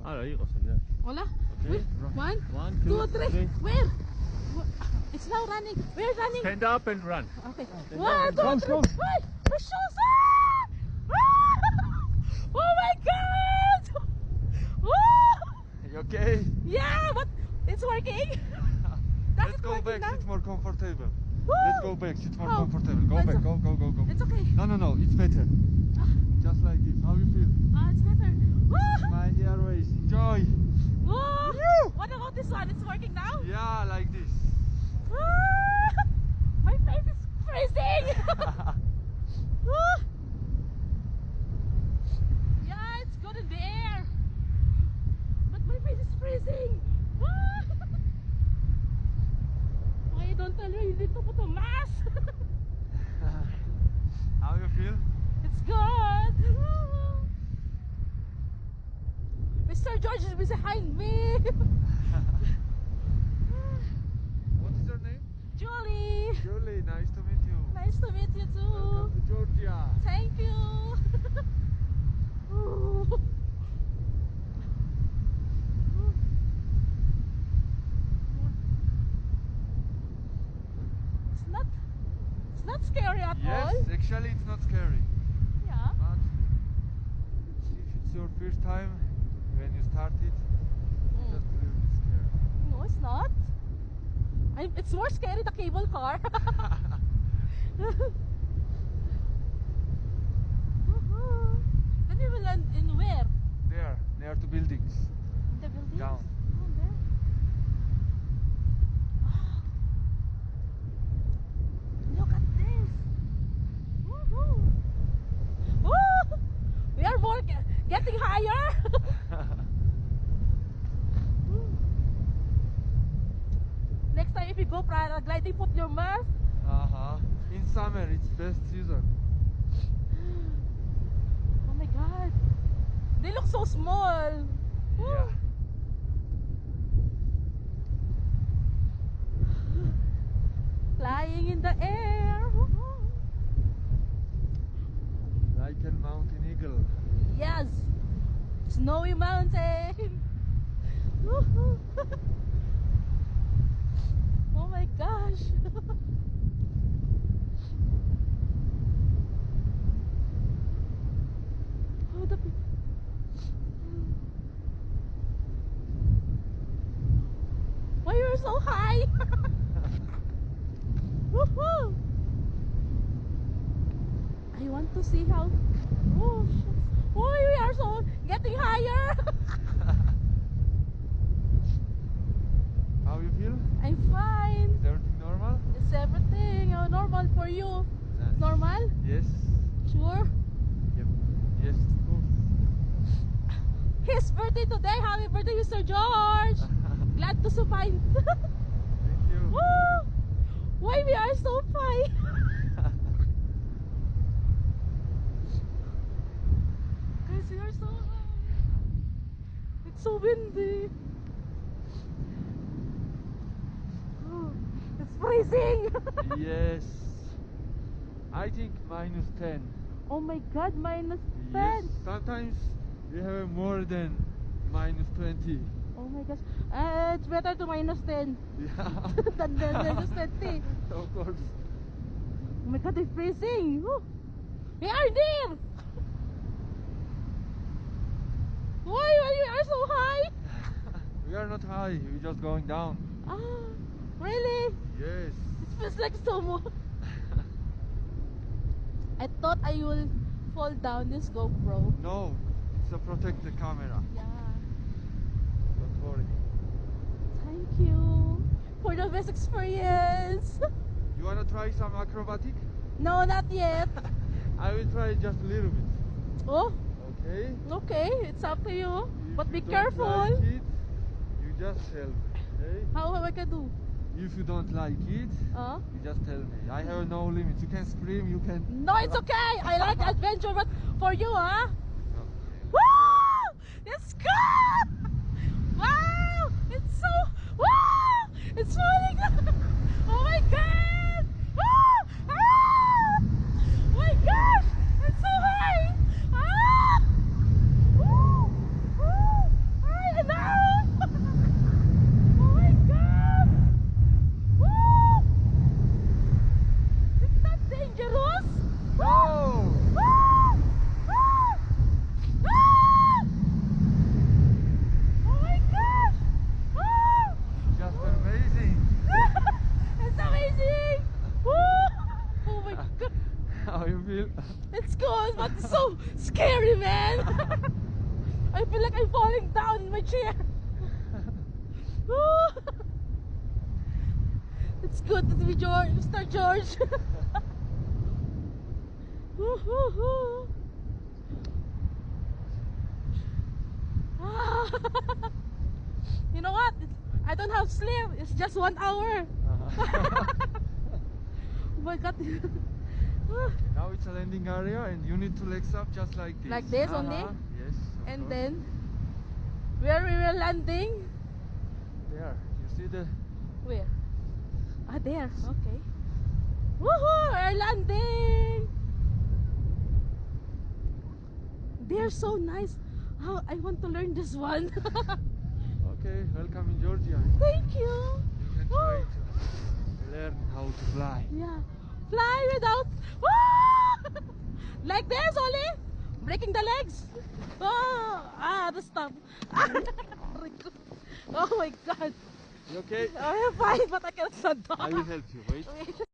Ah, ahí, o sea, ya. Wala? Okay. Wait, 1, 2, 3. 3. Where? It's now running. We're running. Stand up and run. Okay. Stand 1, 2, up. 3. Wait, the shoes. Oh my God! You okay? Yeah, but it's working. Does Let's it go working back, now? sit more comfortable. Woo! Let's go back, sit more How? comfortable. Go It's back, o- go. It's okay. No, it's better. Just like this. How you feel? It's better. My airways, enjoy. Woo! What about this one? It's working now? Yeah, like this. My face is freezing. Yeah, it's good in the air. But my face is freezing. Why don't tell me you need to put a mask? How you feel? It's good. Mr. George is behind me. What is your name? Julie. Julie, nice to meet you. Nice to meet you too. Welcome to Georgia. Thank you. It's not scary at Yes, all. actually it's not scary. Yeah. But if it's your first time when you start it, just a little bit scared. No, it's not. It's more scary the cable car. Then we will land in where? There, near to buildings. In the buildings? Down. Oh, there. Look at this. Woohoo. Woo! We are more getting higher. Next time if you go paragliding, put your mask. In summer it's best season. Oh my God. They look so small. Yeah. Flying in the air. Like a mountain eagle. Yes. Snowy mountain. Oh my gosh. Oh, why you're so high? Woohoo! I want to see how. Oh, shit. Oh, we are so getting higher. How you feel? I'm fine. Is everything normal? It's everything normal for you. Nice. Normal? Yes. Sure. Yep. Yes, of course. His birthday today. Happy birthday, Mr. George. Glad to survive. Thank you. Woo! Why we are so fine? Guys, we are so high. It's so windy. Oh, it's freezing. Yes. I think -10. Oh my God, -10. Yes. Sometimes we have more than -20. Oh my gosh. It's better to -10 Yeah. than -20. Of course. Oh my God, it's freezing. Woo. We are there. Why you are so high? We are not high, we're just going down. Ah, really? Yes. It feels like so more. I thought I will fall down this GoPro. No, it's to protect the camera. Yeah. Don't worry. Thank you for the best experience. You wanna try some acrobatic? No, not yet. I will try just a little bit. Oh, Okay? okay. It's up to you. If But be you don't careful. like it, you just tell me. Okay? How I can do? If you don't like it, you just tell me. I have no limits. You can scream, you can. No, it's okay. I like adventure, but for you, huh? Okay. Woo! It's good! Wow! It's so... Wow! It's falling down! Oh my God! Woo! Ah! Oh my gosh! It's so high! Ah! Woo! Woo! Ay! feel like I'm falling down in my chair. It's good to be George, Mr. George. You know what? I don't have sleep. It's just 1 hour. Oh my god. Now it's a landing area and you need to legs up just like this. Like this only? Yes. of And course. then, where we were landing? There. You see the... Where? Ah, there. Okay. Woohoo! We're landing! They're so nice. Oh, I want to learn this one. Okay, welcome in Georgia. Thank you. You can try to learn how to fly. Yeah. Fly without. Like this only? Breaking the legs? The stop. Oh my god. You okay? I'm fine, but I cannot stand up. I will help you. Wait. Wait.